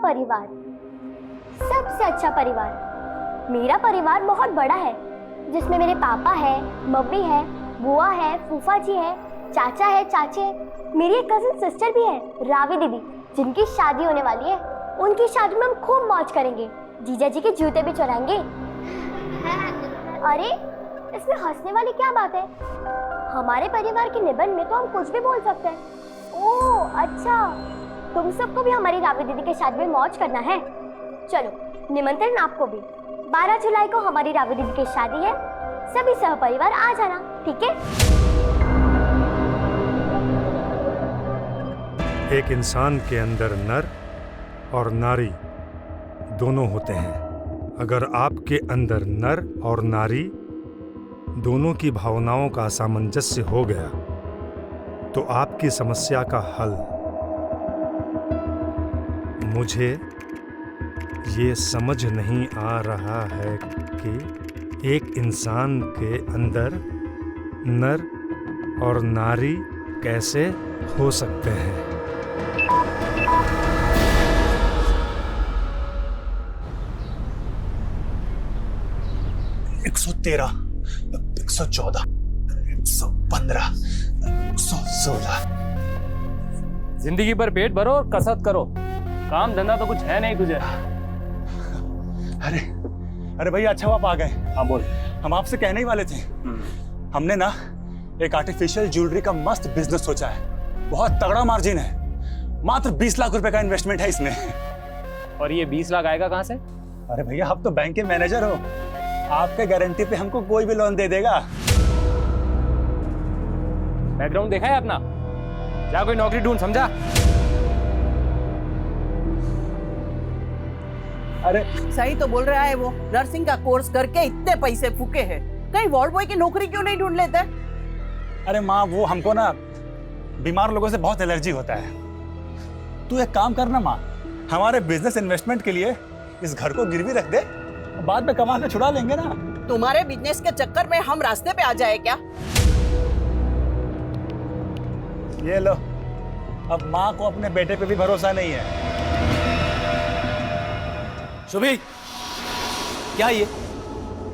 परिवार, सबसे अच्छा परिवार। मेरा परिवार बहुत बड़ा है, जिसमें मेरे पापा है, मम्मी है, बुआ है, फूफा जी है, चाचा है, चाचे है। मेरी एक कजिन सिस्टर भी है, रावी दीदी, जिनकी शादी होने वाली है। उनकी शादी में हम खूब मौज करेंगे, जीजा जी के जूते भी चुराएंगे। अरे इसमें हंसने वाली क्या बात है? हमारे परिवार के निबंध में तो हम कुछ भी बोल सकते हैं। ओह अच्छा, तुम सबको भी हमारी रावी दीदी के शादी में मौज करना है। चलो निमंत्रण आपको भी। 12 जुलाई को हमारी रावी दीदी की शादी है, सभी सहपरिवार आ जाना, ठीक है? एक इंसान के अंदर नर और नारी दोनों होते हैं। अगर आपके अंदर नर और नारी दोनों की भावनाओं का सामंजस्य हो गया तो आपकी समस्या का हल। मुझे ये समझ नहीं आ रहा है कि एक इंसान के अंदर नर और नारी कैसे हो सकते हैं। 113, 114, 115, 116। जिंदगी भर पेट भरो और कसरत करो, काम धंधा तो कुछ है नहीं तुझे। अरे भैया, अच्छा आप आ गए। हाँ बोल। हम आपसे कहने ही वाले थे, हमने ना एक आर्टिफिशियल ज्वेलरी का मस्त बिजनेस सोचा है। बहुत तगड़ा मार्जिन है, मात्र 20 लाख रुपए का इन्वेस्टमेंट है इसमें। और ये 20 लाख आएगा कहाँ से? अरे भैया, आप तो बैंक के मैनेजर हो, आपके गारंटी पे हमको कोई भी लोन दे देगा। बैकग्राउंड देखा है अपना? जा कोई नौकरी ढूंढ, समझा? अरे सही तो बोल रहा है वो, नर्सिंग का कोर्स करके इतने पैसे फूके हैं, कहीं वार्ड बॉय की नौकरी क्यों नहीं ढूंढ लेता? अरे माँ, वो हमको ना बीमार लोगों से बहुत एलर्जी होता है। तू एक काम करना माँ, हमारे बिजनेस इन्वेस्टमेंट के लिए इस घर को गिरवी रख दे, बाद में कमा के छुड़ा लेंगे ना। तुम्हारे बिजनेस के चक्कर में हम रास्ते पे आ जाए क्या? ये लो, अब माँ को अपने बेटे पे भी भरोसा नहीं है। शुभी, क्या ये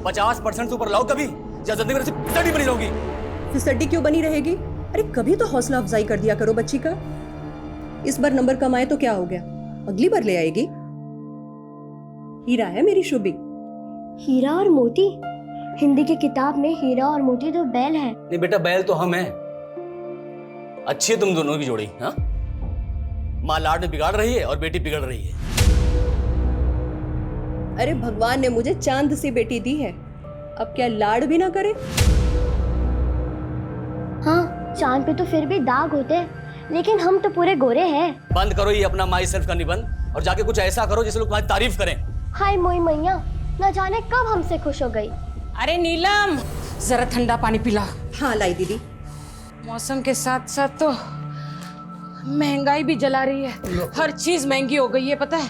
50% से ऊपर लाओ कभी, या जिंदगी में फिसड्डी बनी रहोगी? फिसड्डी क्यों बनी रहेगी? अरे कभी तो हौसला अफजाई कर दिया करो बच्ची का। इस बार नंबर कम आए तो क्या हो गया, अगली बार ले आएगी। हीरा है मेरी शुभी। हीरा और मोती? हिंदी की किताब में हीरा और मोती तो बैल है। नहीं बेटा, बैल तो हम हैं। अच्छी है तुम दोनों की जोड़ी। हाँ, माँ लाड में बिगाड़ रही है और बेटी बिगड़ रही है। अरे भगवान ने मुझे चांद सी बेटी दी है, अब क्या लाड भी ना करे? हाँ, चांद पे तो फिर भी दाग होते हैं, लेकिन हम तो पूरे गोरे हैं। बंद करो ये अपना माई सेल्फ का निबंध और जाके कुछ ऐसा करो जिससे लोग तुम्हारी तारीफ करें। हाय मोई मैया, न जाने कब हमसे खुश हो गई। अरे नीलम, जरा ठंडा पानी पिला। हाँ लाई दीदी। मौसम के साथ साथ तो महंगाई भी जला रही है, हर चीज महंगी हो गई है, पता है?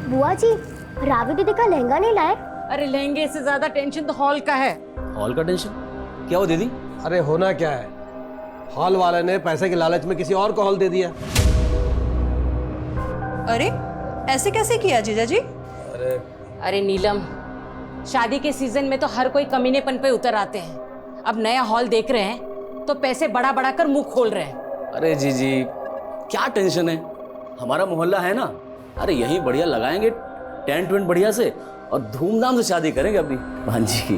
बुआ जी, रावी दीदी का लहंगा नहीं लाए? अरे लहंगे से ज्यादा टेंशन तो हॉल का है। हॉल का टेंशन? क्या हो दीदी? अरे होना क्या है, हॉल वाले ने पैसे के लालच में किसी और को हॉल दे दिया। अरे ऐसे कैसे किया जीजा जी? अरे नीलम, शादी के सीजन में तो हर कोई कमीनेपन पे उतर आते हैं। अब नया हॉल देख रहे हैं तो पैसे बढ़ा बढ़ा कर मुंह खोल रहे हैं। अरे जी क्या टेंशन है, हमारा मोहल्ला है ना, अरे यही बढ़िया लगाएंगे टेंट वेंट बढ़िया से और धूमधाम से शादी करेंगे अपनी भांजी की।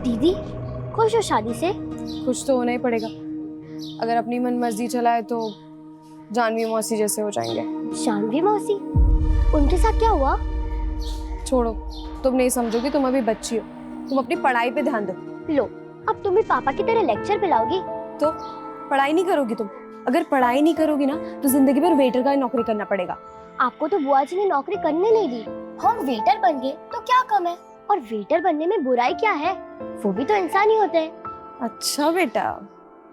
दीदी खुश हो शादी से? खुश तो होना ही पड़ेगा, अगर अपनी मन मर्जी चलाए तो जानवी मौसी जैसे हो जाएंगे। जानवी मौसी? उनके साथ क्या हुआ? छोड़ो, तुम नहीं समझोगी, तुम अभी बच्ची हो, तुम अपनी पढ़ाई पे ध्यान दो। लो, अब तुम भी पापा की तरह लेक्चर पिलाओगी? तो पढ़ाई नहीं करोगी तुम? अगर पढ़ाई नहीं करोगी ना तो जिंदगी भर वेटर का नौकरी करना पड़ेगा। आपको तो बुआ जी ने नौकरी करने नहीं दी, हम वेटर बन गए तो क्या कम है? और वेटर बनने में बुराई क्या है? वो भी तो इंसान ही होते हैं। अच्छा बेटा,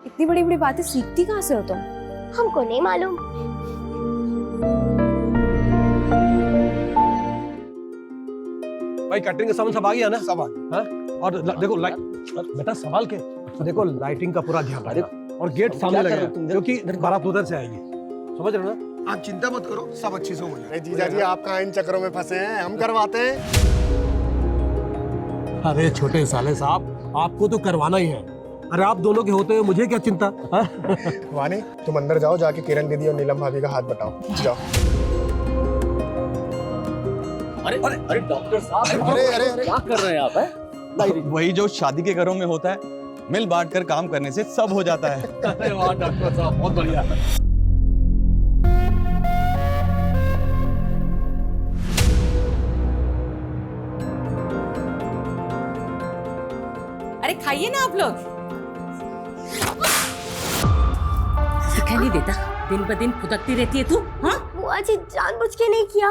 इतनी बड़ी बड़ी बातें सीखती कहाँ से हो तुम? हमको नहीं मालूम। भाई कैटरिंग का सामान सब आ गया ना? सब आ गया। हाँ? और देखो बेटा संभाल के, तो देखो लाइटिंग का पूरा ध्यान रखना। और गेट सामने लगेगा क्योंकि बारात उधर से आएगी, समझ रहे हो ना? आप चिंता मत करो, सब अच्छे से हो जाएगा। जीजा जी आप कहाँ इन चक्करों में फंसे हैं, हम करवाते हैं। अरे छोटे साले साहब, आपको तो करवाना ही है। अरे आप दोनों के होते हुए मुझे क्या चिंता? वानी तुम अंदर जाओ, जाके किरण दीदी और नीलम भाभी का हाथ बटाओ, जाओ। अरे अरे अरे डॉक्टर साहब, अरे अरे अरे क्या कर रहे हैं आप? हैं वही जो शादी के घरों में होता है, मिल बांट कर काम करने से सब हो जाता है। अरे वाह डॉक्टर साहब, बहुत बढ़िया। अरे खाइए ना आप लोग। दिखाई नहीं देता, दिन ब दिन फुदकती रहती है तू। हाँ बुआ जी जानबूझ के नहीं किया,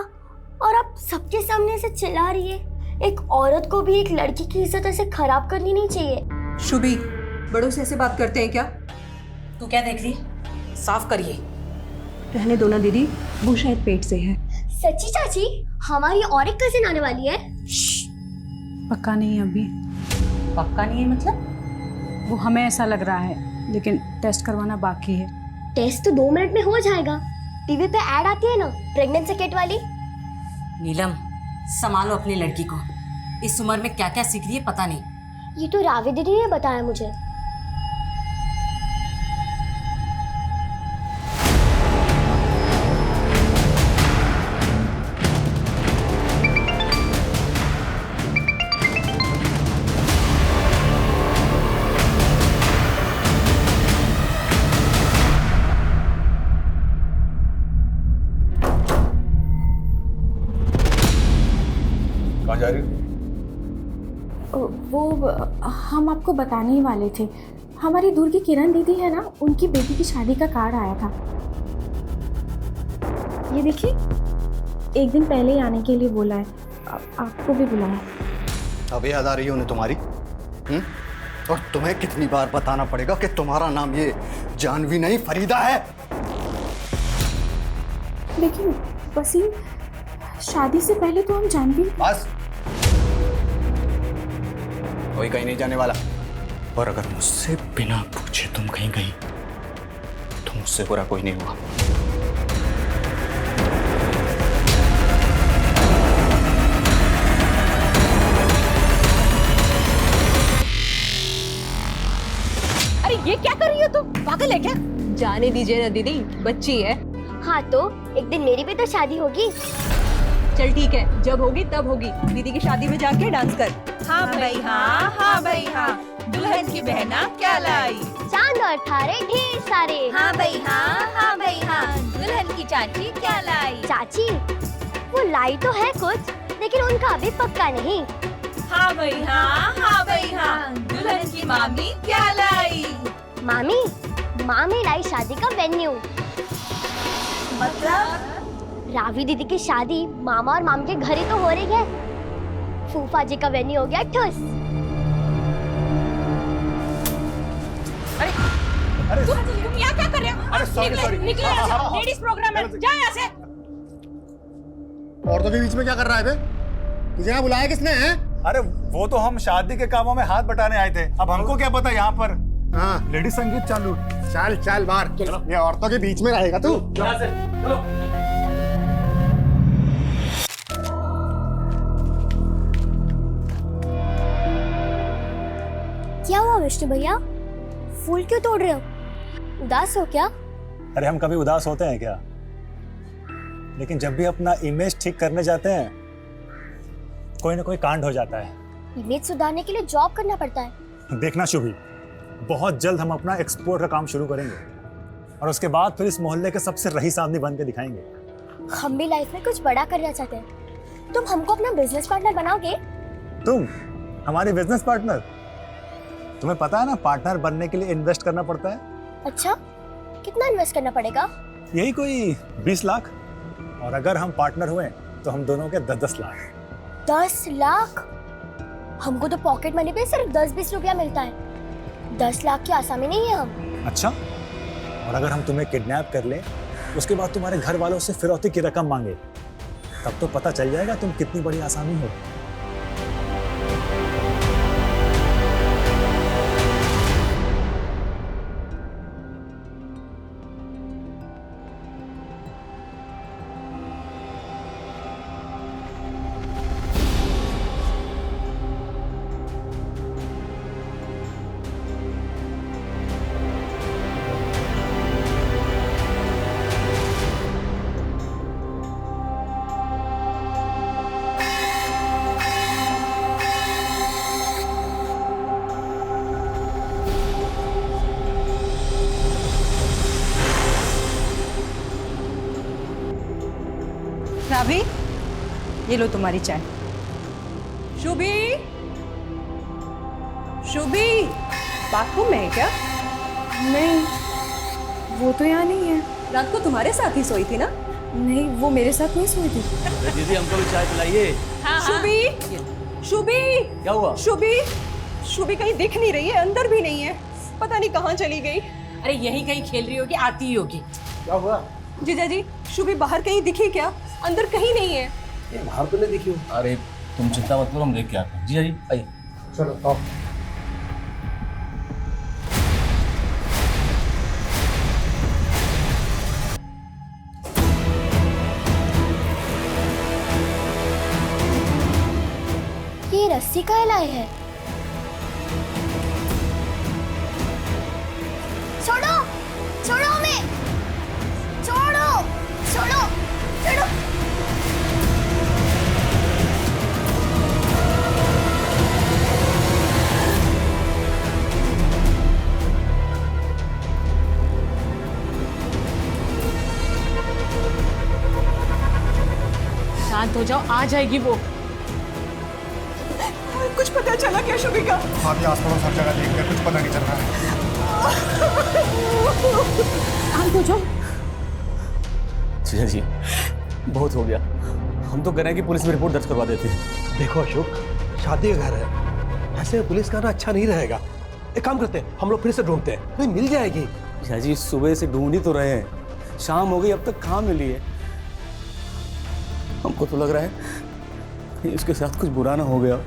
और अब सबके सामने से चिल्ला रही है। एक औरत को भी एक लड़की की इज्जत ऐसे खराब करनी नहीं चाहिए। शुभी, बड़ों से ऐसे बात करते हैं क्या? तू क्या देख रही? साफ करिए। रहने दो ना दीदी, वो शायद पेट से है। सच्ची चाची, हमारी और एक कजिन आने वाली है। पक्का नहीं है अभी। पक्का नहीं है मतलब? वो हमें ऐसा लग रहा है, लेकिन टेस्ट करवाना बाकी है। टेस्ट तो 2 मिनट में हो जाएगा। टीवी पे ऐड आती है ना प्रेगनेंसी किट वाली। नीलम, संभालो अपनी लड़की को। इस उम्र में क्या क्या सीख रही है पता नहीं। ये तो रावी दीदी ने बताया मुझे। कहाँ जा रही हो? वो हम आपको बताने ही वाले थे। हमारी दूर की किरण दीदी है ना, उनकी बेटी की शादी का कार्ड आया था। ये देखिए, 1 दिन पहले ही आने के लिए बोला है। आपको भी बुलाया। अब याद आ रही है उन्हें तुम्हारी? और तुम्हें कितनी बार बताना पड़ेगा कि तुम्हारा नाम ये जानवी नहीं फरीदा है। लेकिन वसीम, शादी से पहले तो हम जानवी। बस, कोई कहीं नहीं जाने वाला। और अगर मुझसे बिना पूछे तुम कहीं गई तो मुझसे बुरा कोई नहीं हुआ। अरे ये क्या कर रही हो तुम? पागल है क्या? जाने दीजिए ना दीदी, बच्ची है। हाँ तो एक दिन मेरी भी तो शादी होगी। चल ठीक है, जब होगी तब होगी। दीदी की शादी में जाके डांस कर। हाँ भाई हाँ, हाँ भाई हाँ, दुल्हन की बहना क्या लाई? चांद और तारे ढेर सारे। हाँ भाई हाँ भाई हाँ, दुल्हन की चाची क्या लाई? चाची वो लाई तो है कुछ, लेकिन उनका अभी पक्का नहीं। हाँ भाई हाँ, दुल्हन की मामी क्या लाई? मामी लाई शादी का वेन्यू। मतलब? रावी दीदी की शादी मामा और माम के घर ही तो हो रही है। फूफा जी का वेन्यू हो गया ठुस। अरे तुम यहाँ क्या कर रहे हो? अरे सॉरी निकले यहाँ से, लेडीज प्रोग्राम है, जाओ यहाँ से। औरतों के बीच में क्या कर रहा है बे? तुझे यहाँ बुलाया किसने है? अरे वो तो हम शादी के कामों में हाथ बटाने आए थे। अब हमको क्या पता यहाँ पर लेडीज संगीत चालू। चल चल बाहर, ये औरतों के बीच में रहेगा तू। यहाँ से चलो। क्या हुआ विष्णु भैया, फूल क्यों तोड़ रहे हो? उदास हो क्या? अरे हम कभी उदास होते हैं क्या? लेकिन जब भी अपना इमेज ठीक करने जाते हैं कोई ना कोई कांड हो जाता है। इमेज सुधारने के लिए जॉब करना पड़ता है। देखना शुभी, बहुत जल्द हम अपना एक्सपोर्ट का काम शुरू करेंगे और उसके बाद फिर इस मोहल्ले के सबसे रईस आदमी बन के दिखाएंगे। हम भी लाइफ में कुछ बड़ा करना चाहते हैं। तुम हमको अपना बिजनेस पार्टनर बनाओगे? तुम हमारी बिजनेस पार्टनर? तुम्हें पता है ना, पार्टनर बनने के लिए इन्वेस्ट करना पड़ता है। अच्छा, कितना इन्वेस्ट करना पड़ेगा? यही कोई 20 लाख, और अगर हम पार्टनर हुए तो हम दोनों के 10-10 लाख। 10 लाख? हमको तो पॉकेट मनी पे सिर्फ 10-20 रुपया मिलता है। 10 लाख की आसामी नहीं है हम। अच्छा, और अगर हम तुम्हें किडनैप कर ले, उसके बाद तुम्हारे घर वालों से फिरौती की रकम मांगे, तब तो पता चल जाएगा तुम कितनी बड़ी आसामी हो। चाबी, ये लो तुम्हारी चाय। शुभी, शुभी, बाथरूम में है क्या? नहीं, वो तो यहाँ नहीं है। रात को तुम्हारे साथ ही सोई थी ना? नहीं, वो मेरे साथ नहीं सोई थी। दीदी हमको भी चाय पिलाइए। शुभी, शुभी, क्या हुआ? शुभी, शुभी कहीं दिख नहीं रही है, अंदर भी नहीं है, पता नहीं कहाँ चली गई। अरे यहीं कहीं खेल रही होगी, आती ही होगी। क्या हुआ? जीजा जी, शुभी बाहर कहीं दिखी क्या? अंदर कहीं नहीं है। बाहर तो नहीं दिखी। अरे तुम चिंता मत करो, हम देख के आते हैं। जी जी आइए। चलो आओ। ये रस्सी का लाए है। छोड़ो, छोड़ो हमें, छोड़ो, छोड़ो, छोड़ो। शांत हो जाओ, आ जाएगी वो। कुछ पता चला क्या शुभी का? हाँ भी आस पड़ोस हर जगह देख लिया, कुछ पता नहीं चल रहा है। शांत हो जाओ। जी जी बहुत हो गया, हम तो कह रहे हैं कि पुलिस में रिपोर्ट दर्ज करवा देते हैं। देखो अशोक, शादी का घर है, ऐसे में पुलिस का आना अच्छा नहीं रहेगा। एक काम करते हैं, हम लोग फिर से ढूंढते हैं, नहीं मिल जाएगी। जी सुबह से ढूंढ ही तो रहे हैं, शाम हो गई अब तक कहाँ मिली है। हमको तो लग रहा है कि इसके साथ कुछ बुरा ना हो गया।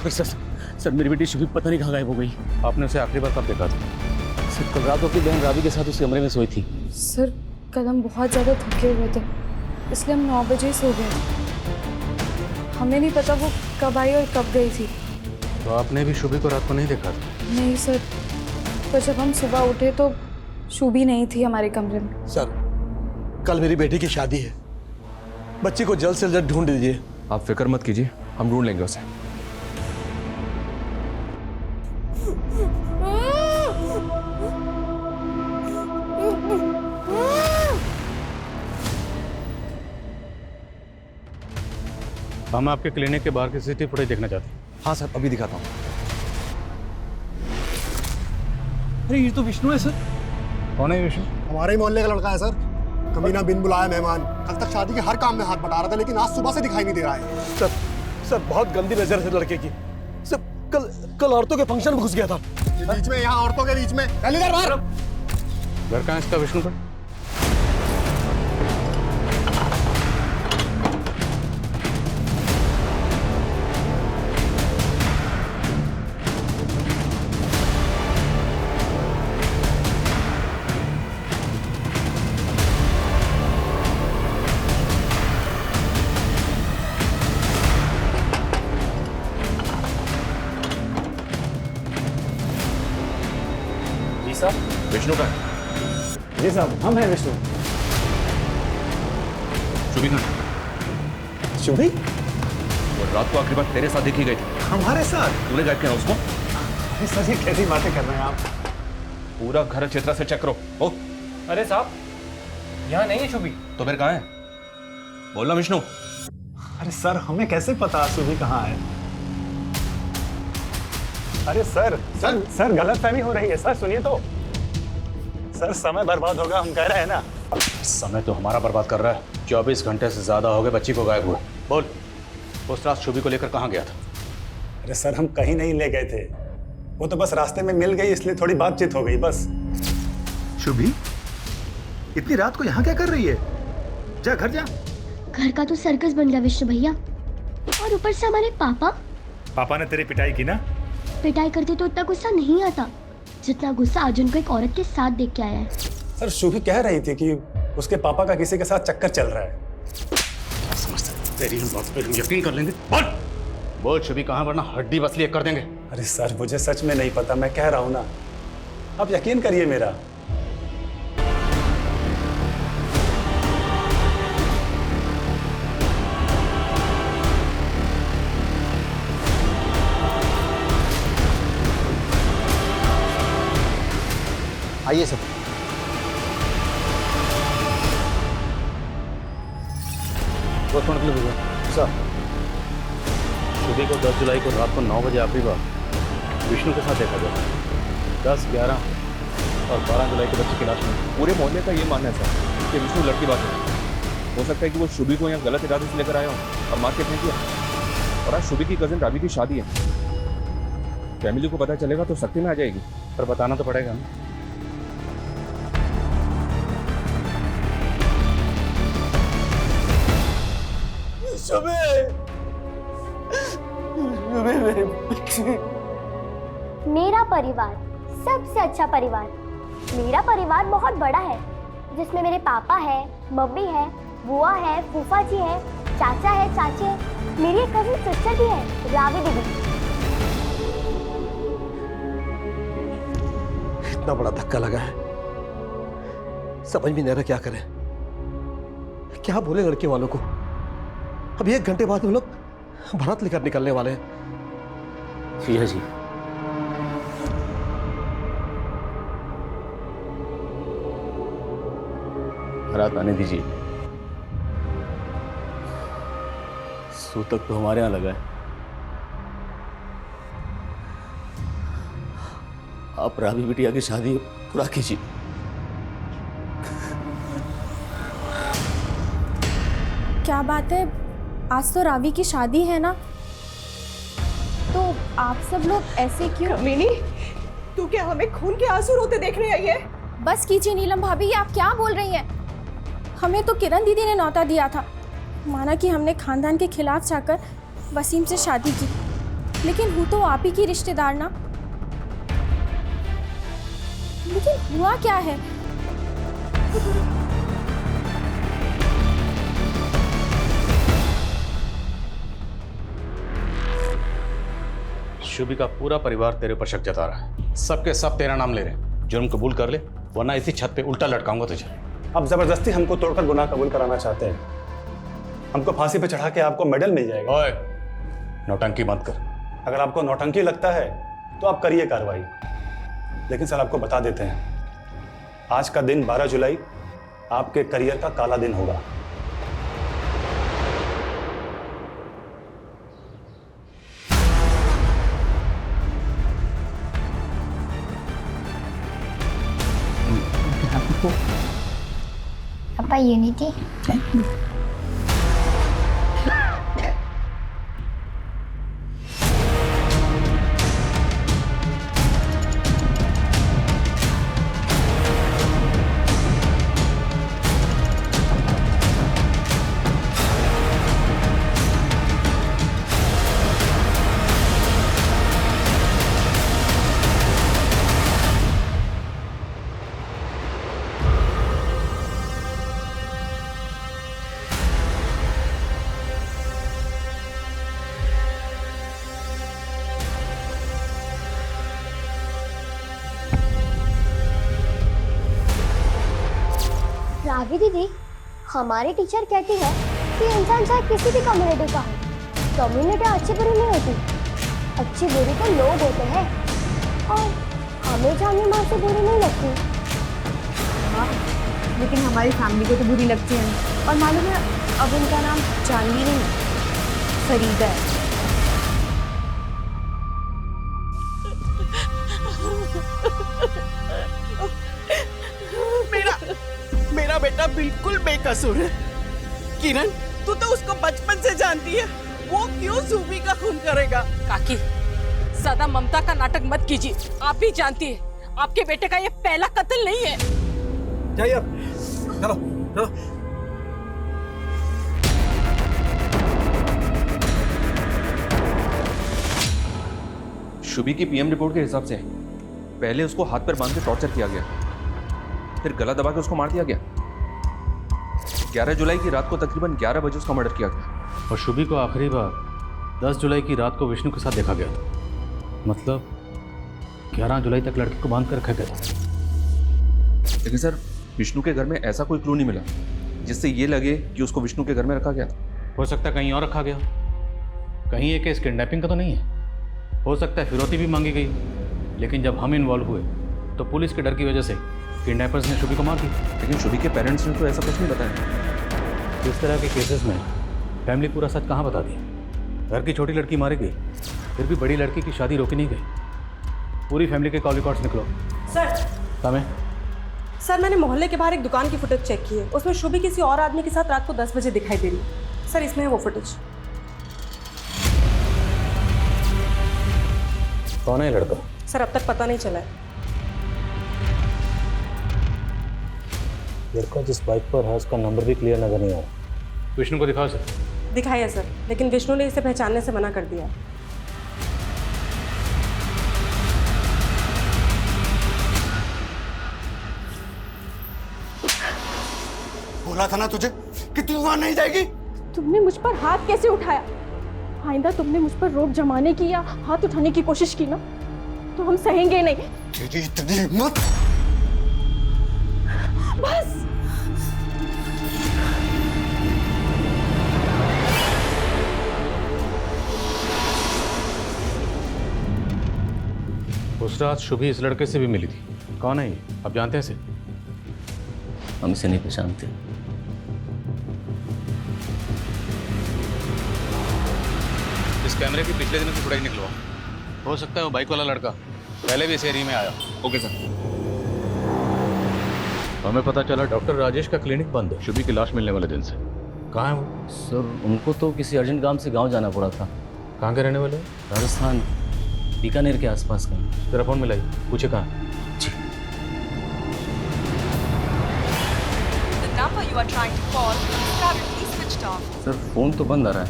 सर सर मेरी बेटी शुभी पता नहीं कहाँ गायब हो गई। आपने उसे आखिरी बार कब देखा था? सर कल रात अपनी बहन रावी के साथ उस कमरे में सोई थी। सर कल हम बहुत ज़्यादा थके हुए थे, इसलिए हम 9 बजे ही सो गए थे। हमें नहीं पता वो कब आई और कब गई थी। तो आपने भी शुभी को रात को नहीं देखा था? नहीं सर, पर जब हम सुबह उठे तो शुभी नहीं थी हमारे कमरे में। सर कल मेरी बेटी की शादी है, बच्ची को जल्द से जल्द ढूंढ दीजिए। आप फिक्र मत कीजिए, हम ढूंढ लेंगे उसे। हम आपके क्लिनिक के बाहर की सीसीटीवी फुटेज देखना चाहते हैं। हाँ सर, अभी दिखाता हूँ। अरे ये तो विष्णु है सर। कौन है विष्णु? हमारे ही मोहल्ले का लड़का है सर। कमीना बिन बुलाया मेहमान, कल तक शादी के हर काम में हाथ बटा रहा था, लेकिन आज सुबह से दिखाई नहीं दे रहा है। सर बहुत गंदी नजर है लड़के की। सर कल औरतों के फंक्शन में घुस गया था। बीच में, यहाँ औरतों के बीच में। इधर बाहर। घर कहाँ है इसका विष्णु का? विष्णु का? जी साहब, हम हैं विष्णु। शुभी कहाँ? शुभी? वो रात को आखिरी बार तेरे साथ देखी गई थी। हमारे साथ? तूने गायब किया उसको? अरे सर, ये कैसी बातें कर रहे हैं आप? पूरा घर चित्रा से चेक करो। ओ अरे साहब, यहाँ नहीं है शुभी। तो फिर कहाँ है? बोलना विष्णु। अरे सर, हमें कैसे पता शुभी कहाँ है? अरे सर गलतफहमी हो रही है। सर सुनिए तो। सर समय बर्बाद होगा, हम कह रहे हैं ना। समय तो हमारा बर्बाद कर रहा है। 24 घंटे से ज्यादा हो गए बच्ची को गायब हुए। बोल, उस रात शुभी को लेकर कहाँ गया था? अरे सर, हम कहीं नहीं ले गए थे, वो तो बस रास्ते में मिल गई, इसलिए थोड़ी बातचीत हो गई बस। शुभी, इतनी रात को यहाँ क्या कर रही है? जा घर जा। घर का तो सर्कस बन गया विष्णु भैया, और ऊपर से हमारे पापा ने तेरी पिटाई की ना? पिटाई करते तो इतना गुस्सा नहीं आता जितना गुस्सा आज उनको एक औरत के साथ देख के आया है। सर शुभी कह रही थी कि उसके पापा का किसी के साथ चक्कर चल रहा है। तेरी हम बात पे हम यकीन कर लेंगे। बोल शुभी कहाँ, वरना हड्डी बसली कर देंगे। अरे सर, मुझे सच में नहीं पता, मैं कह रहा हूँ ना, आप यकीन करिए मेरा। आइए सर। सर, शुभी को 10 जुलाई को रात को 9 बजे आखिरी बार विष्णु के साथ देखा गया। 10, 11 और 12 जुलाई को बच्चे की लाश में। पूरे मोहल्ले का ये मानना है सर कि विष्णु लड़की बात है। हो सकता है कि वो शुभी को यहाँ गलत इरादे से लेकर आया हो और मार्केट में किया। और आज शुभी की कजिन रावी की शादी है। फैमिली को पता चलेगा तो सख्ती में आ जाएगी। पर बताना तो पड़ेगा ना। मेरा परिवार सबसे अच्छा परिवार। मेरा परिवार बहुत बड़ा है जिसमें मेरे पापा है, मम्मी है, बुआ है, फूफा जी है, चाचा है, चाची है, मेरी एक कजिन सिस्टर भी है, रावी दीदी। इतना बड़ा धक्का लगा है, समझ भी नहीं आ रहा क्या करें, क्या बोले लड़के वालों को। अब 1 घंटे बाद वो लोग बारात लेकर निकलने वाले हैं। सिया जी, बारात आने दीजिए। सूतक तो हमारे यहाँ लगा है। आप रावी बिटिया की शादी पूरा कीजिए। क्या बात है, आज तो रावी की शादी है ना, तो आप सब लोग ऐसे क्यों? कमीनी, तू क्या हमें खून के आंसू रोते देखने आई है? बस कीजिए नीलम भाभी, ये आप क्या बोल रही हैं? हमें तो किरण दीदी ने न्योता दिया था, माना कि हमने खानदान के खिलाफ जाकर वसीम से शादी की, लेकिन हूँ तो आप ही की रिश्तेदार ना। लेकिन हुआ क्या है? शुभी का पूरा परिवार तेरे पर शक जता रहा है। सबके सब तेरा नाम ले रहे हैं। जुर्म कबूल कर ले, वरना इसी छत पे उल्टा लटकाऊंगा तुझे। अब जबरदस्ती हमको तोड़कर गुनाह कबूल कराना चाहते हैं। हमको फांसी पे चढ़ा के आपको मेडल मिल जाएगा। ओए, नौटंकी मत कर। अगर आपको नौटंकी लगता है तो आप करिए कार्रवाई, लेकिन सर आपको बता देते हैं, आज का दिन 12 जुलाई आपके करियर का काला दिन होगा। पापा यूनिटी। रावी दीदी, हमारी टीचर कहती है कि इंसान चाहे किसी भी कम्युनिटी का हो, कम्युनिटी अच्छी बुरी नहीं होती, अच्छी बुरी तो लोग होते हैं, और हमें जानवी माँ से बुरी नहीं लगती। हाँ, लेकिन हमारी फैमिली को तो बुरी लगती है। और मालूम है, अब उनका नाम जानवी नहीं, फरीदा है। मेरा बेटा बिल्कुल बेकसूर है। किरण, तू तो उसको बचपन से जानती है, वो क्यों सुबी का खून करेगा? काकी, ज्यादा ममता का नाटक मत कीजिए। आप भी जानती है, आपके बेटे का ये पहला कत्ल नहीं है। जाइए अब, चलो चलो। शुभी की पीएम रिपोर्ट के हिसाब से पहले उसको हाथ पैर बांध के टॉर्चर किया गया, फिर गला दबा के उसको मार दिया गया। 11 जुलाई की रात को तकरीबन 11 बजे उसका मर्डर किया गया। और शुभी को आखिरी बार 10 जुलाई की रात को विष्णु के साथ देखा गया था। मतलब 11 जुलाई तक लड़की को बांध कर रखा गया था। लेकिन सर, विष्णु के घर में ऐसा कोई क्लू नहीं मिला जिससे ये लगे कि उसको विष्णु के घर में रखा गया था। हो सकता है कहीं और रखा गया, कहीं ये केस किडनैपिंग का तो नहीं है। हो सकता है फिरौती भी मांगी गई, लेकिन जब हम इन्वॉल्व हुए तो पुलिस के डर की वजह से किडनैपर्स ने शुभी को मार दी। लेकिन शुभी के पेरेंट्स ने तो ऐसा कुछ नहीं बताया। इस तरह के केसेस में फैमिली पूरा सच कहाँ बताती है। घर की छोटी लड़की मारी गई, फिर भी बड़ी लड़की की शादी रोकी नहीं गई। पूरी फैमिली के कॉल रिकॉर्ड्स निकलो। सर तमें सर मैंने मोहल्ले के बाहर एक दुकान की फुटेज चेक की है, उसमें शुभी किसी और आदमी के साथ रात को 10 बजे दिखाई दे रही है। सर इसमें है वो फुटेज। कौन है लड़का? सर अब तक पता नहीं चला है। लड़का जिस बाइक पर है उसका नंबर भी क्लियर नजर नहीं आ रहा। विष्णु को दिखाओ सर। दिखाई है सर, लेकिन विष्णु ने इसे पहचानने से मना कर दिया। बोला था ना तुझे कि तू वहां नहीं जाएगी। तुमने मुझ पर हाथ कैसे उठाया? आइंदा तुमने मुझ पर रोब जमाने की या हाथ उठाने की कोशिश की ना, तो हम सहेंगे नहीं। तेरी इतनी हिम्मत! बस उस रात शुभी इस लड़के से भी मिली थी। कौन है ये? आप जानते हैं इसे? हम इसे नहीं पहचानते। इस कैमरे की पिछले दिनों की फुटेज निकलवा। हो सकता है वो बाइक वाला लड़का पहले भी इस एरिया में आया। Okay sir. हमें पता चला डॉक्टर राजेश का क्लिनिक बंद है शुभी की लाश मिलने वाले दिन से। कहाँ है वो? सर उनको तो किसी अर्जेंट काम से गांव जाना पड़ा था। कहाँ के रहने वाले? राजस्थान, बीकानेर के आसपास का। तेरा फोन मिलाई, पूछे कहाँ? सर फोन तो बंद आ रहा है।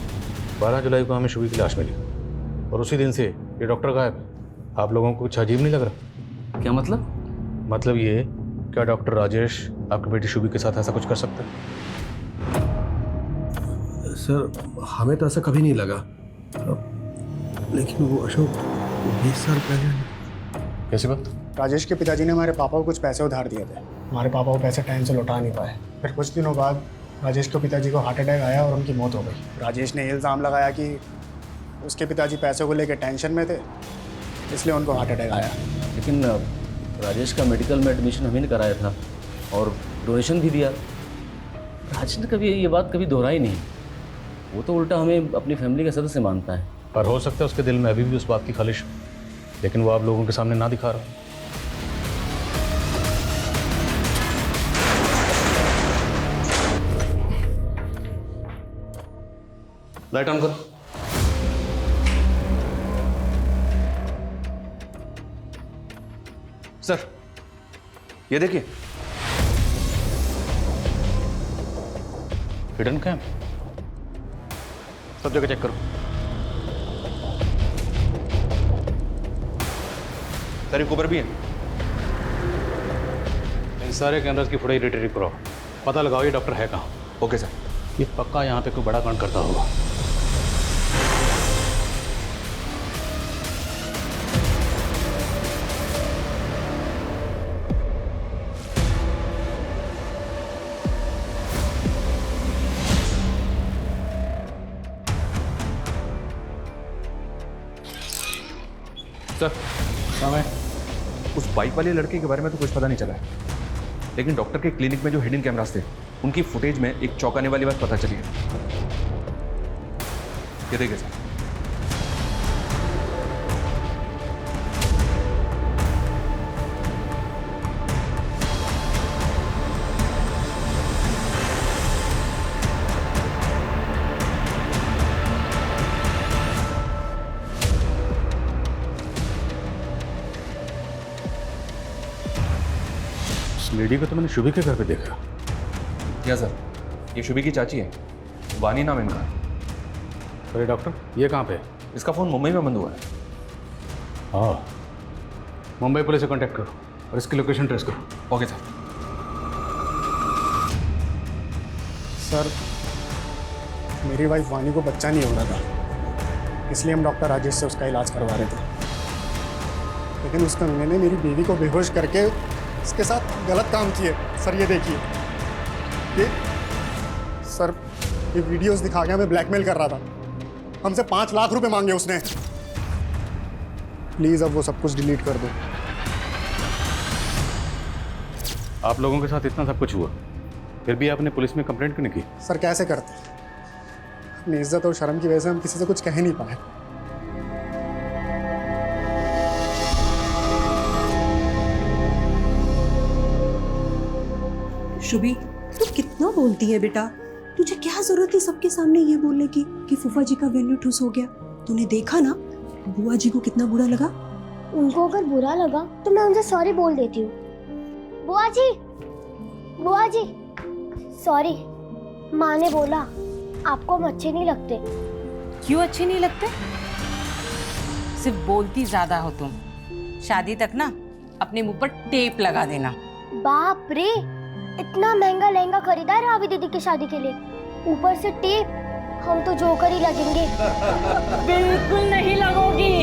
12 जुलाई को हमें शुभी की लाश मिली और उसी दिन से ये डॉक्टर गायब है। आप लोगों को कुछ अजीब नहीं लग रहा? क्या मतलब? मतलब ये, क्या डॉक्टर राजेश आपकी बेटी शुभी के साथ ऐसा कुछ कर सकते हैं? सर हमें तो ऐसा कभी नहीं लगा, लेकिन वो अशोक 20 साल पहले। कैसी बात? राजेश के पिताजी ने हमारे पापा को कुछ पैसे उधार दिए थे। हमारे पापा वो पैसे टाइम से लौटा नहीं पाए। फिर कुछ दिनों बाद राजेश के पिताजी को हार्ट अटैक आया और उनकी मौत हो गई। राजेश ने इल्ज़ाम लगाया कि उसके पिताजी पैसों को लेकर टेंशन में थे, इसलिए उनको हार्ट अटैक आया। लेकिन राजेश का मेडिकल में एडमिशन हमने कराया था और डोनेशन भी दिया। राजेश ने कभी ये बात कभी दोहराई नहीं। वो तो उल्टा हमें अपनी फैमिली का सदस्य मानता है। पर हो सकता है उसके दिल में अभी भी उस बात की खालिश, लेकिन वो आप लोगों के सामने ना दिखा रहा। लाइट ऑन करो। सर ये देखिए, हिडन कैम। सब जगह चेक करो। सर एक ऊपर भी है। इन सारे कैमरास की फुटेज रिट्रीव करो। पता लगाओ ये डॉक्टर है कहाँ। Okay sir. ये पक्का यहाँ पे कोई बड़ा कांड करता होगा। सर समय उस बाइक वाले लड़के के बारे में तो कुछ पता नहीं चला है, लेकिन डॉक्टर के क्लिनिक में जो हिडन कैमरास थे उनकी फुटेज में एक चौंकाने वाली बात पता चली है। ये देखिए सर। लेडी को तो मैंने शुभी के घर पे देखा। क्या सर? ये शुभी की चाची है, वानी नाम इनका। अरे डॉक्टर ये कहाँ पे? इसका फ़ोन मुंबई में बंद हुआ है। हाँ, मुंबई पुलिस से कांटेक्ट करो और इसकी लोकेशन ट्रेस करो। Okay sir. सर मेरी वाइफ वानी को बच्चा नहीं हो रहा था, इसलिए हम डॉक्टर राजेश से उसका इलाज करवा रहे थे, लेकिन उस कमीने ने मेरी बीवी को बेहोश करके इसके साथ गलत काम किए। सर ये देखिए, ये सर ये वीडियोस दिखा के हमें ब्लैकमेल कर रहा था। हमसे 5 लाख रुपए मांगे उसने। प्लीज़ अब वो सब कुछ डिलीट कर दो। आप लोगों के साथ इतना सब कुछ हुआ, फिर भी आपने पुलिस में कंप्लेंट क्यों नहीं की? सर कैसे करते, अपनी इज्जत और शर्म की वजह से हम किसी से कुछ कह नहीं पाए। शुभी, तू कितना बोलती है बेटा? तुझे क्या जरूरत थी सबके सामने ये बोलने की कि फूफा जी का वेन्यू ठुस हो गया? तूने देखा ना बुआ जी को कितना बुरा लगा। उनको अगर बुरा लगा तो मैं उनसे सॉरी बोल देती हूँ। बुआ जी सॉरी। माँ ने बोला आपको हम अच्छे नहीं लगते। क्यों अच्छे नहीं लगते? सिर्फ बोलती ज्यादा हो तुम। शादी तक ना अपने मुंह पर टेप लगा देना। बाप रे, इतना महंगा लहंगा खरीदा है रावी दीदी की शादी के लिए, ऊपर से टेप। हम तो जोकर ही लगेंगे। बिल्कुल नहीं लगोगी।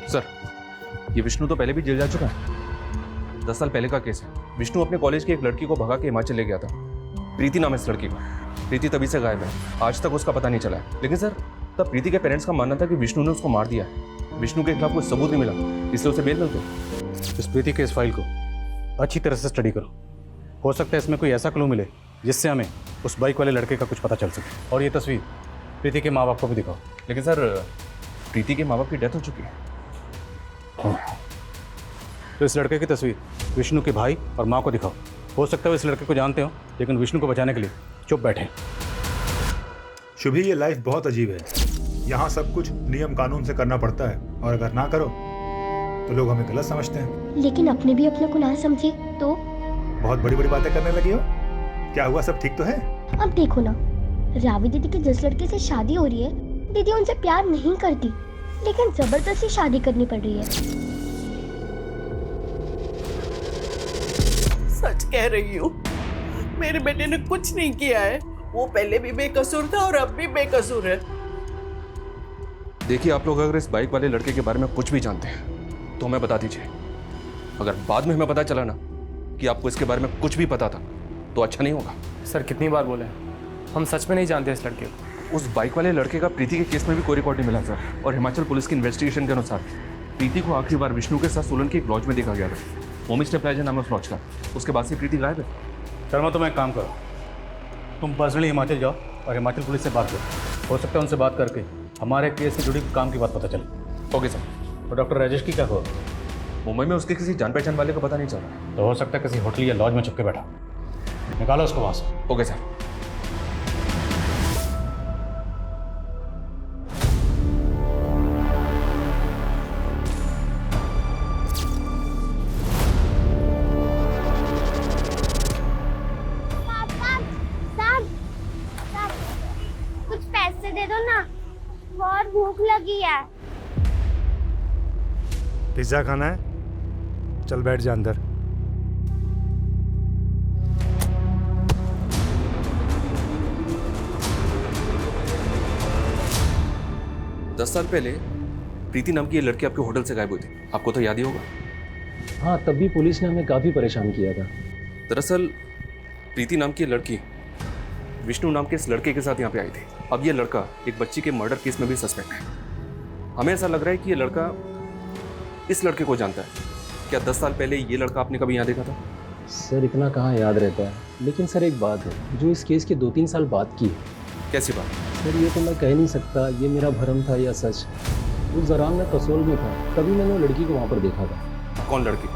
सर, ये विष्णु तो पहले भी जेल जा चुका है। 10 साल पहले का केस है। विष्णु अपने कॉलेज की एक लड़की को भगा के हिमाचल ले गया था। प्रीति नाम है इस लड़की का। प्रीति तभी से गायब है, आज तक उसका पता नहीं चला है। लेकिन सर, तब प्रीति के पेरेंट्स का मानना था कि विष्णु ने उसको मार दिया है। विष्णु के खिलाफ कोई सबूत नहीं मिला, इसलिए उसे बेल मिल गई। इस प्रीति के इस फाइल को अच्छी तरह से स्टडी करो। हो सकता है इसमें कोई ऐसा क्लू मिले जिससे हमें उस बाइक वाले लड़के का कुछ पता चल सके। और ये तस्वीर प्रीति के माँ बाप को भी दिखाओ। लेकिन सर, प्रीति के माँ बाप की डेथ हो चुकी है। तो इस लड़के की तस्वीर विष्णु के भाई और माँ को दिखाओ। हो सकता है वो इस लड़के को जानते हो, लेकिन विष्णु को बचाने के लिए चुप बैठे। शुभी, ये लाइफ बहुत अजीब है। यहाँ सब कुछ नियम कानून से करना पड़ता है, और अगर ना करो तो लोग हमें गलत समझते हैं। लेकिन अपने भी अपने को ना समझे तो? बहुत बड़ी बड़ी बातें करने लगी हो। क्या हुआ, सब ठीक तो है? अब देखो ना, रावी दीदी की जिस लड़के से शादी हो रही है, दीदी उनसे प्यार नहीं करती, लेकिन जबरदस्ती शादी करनी पड़ रही है। सच कह रही हूँ, मेरे बेटे ने कुछ नहीं किया है। वो पहले भी बेकसूर था और अब भी बेकसूर है। देखिए, आप लोग अगर इस बाइक वाले लड़के के बारे में कुछ भी जानते हैं तो हमें बता दीजिए। अगर बाद में हमें पता चला ना कि आपको इसके बारे में कुछ भी पता था तो अच्छा नहीं होगा। सर, कितनी बार बोले, हम सच में नहीं जानते इस लड़के को। उस बाइक वाले लड़के का प्रीति के केस में भी कोई रिकॉर्ड नहीं मिला सर। और हिमाचल पुलिस की इन्वेस्टिगेशन के अनुसार प्रीति को आखिरी बार विष्णु के साथ सोलन के एक लॉज में देखा गया था। होम स्टे प्लाजा नाम है उस लॉज का। उसके बाद से प्रीति गायब है। शर्मा, तुम एक काम करो, तुम पर्सनली हिमाचल जाओ और हिमाचल पुलिस से बात करो। हो सकता है उनसे बात करके हमारे केस से जुड़ी काम की बात पता चले। Okay sir. और डॉक्टर राजेश की क्या खबर? मुंबई में उसके किसी जान पहचान वाले का पता नहीं चला। तो हो सकता है किसी होटल या लॉज में छुप के बैठा। निकालो उसको वहाँ से। Okay sir. कुछ पैसे दे दो ना, बहुत भूख लगी है। पिज्जा खाना है? चल बैठ जा अंदर। दस साल पहले प्रीति नाम की ये लड़की आपके होटल से गायब हुई थी, आपको तो याद ही होगा। हाँ, तब भी पुलिस ने हमें काफ़ी परेशान किया था। दरअसल प्रीति नाम की लड़की विष्णु नाम के इस लड़के के साथ यहाँ पे आई थी। अब ये लड़का एक बच्ची के मर्डर केस में भी सस्पेक्ट है। हमें ऐसा लग रहा है कि ये लड़का इस लड़के को जानता है। क्या 10 साल पहले ये लड़का आपने कभी यहाँ देखा था? सर, इतना कहाँ याद रहता है। लेकिन सर, एक बात है जो इस केस के 2-3 साल बाद की है। कैसी बात? सर, ये तो मैं कह नहीं सकता ये मेरा भ्रम था या सच। उस दौरान मैं कसोल में था, तभी मैंने वो लड़की को वहाँ पर देखा था। कौन लड़की?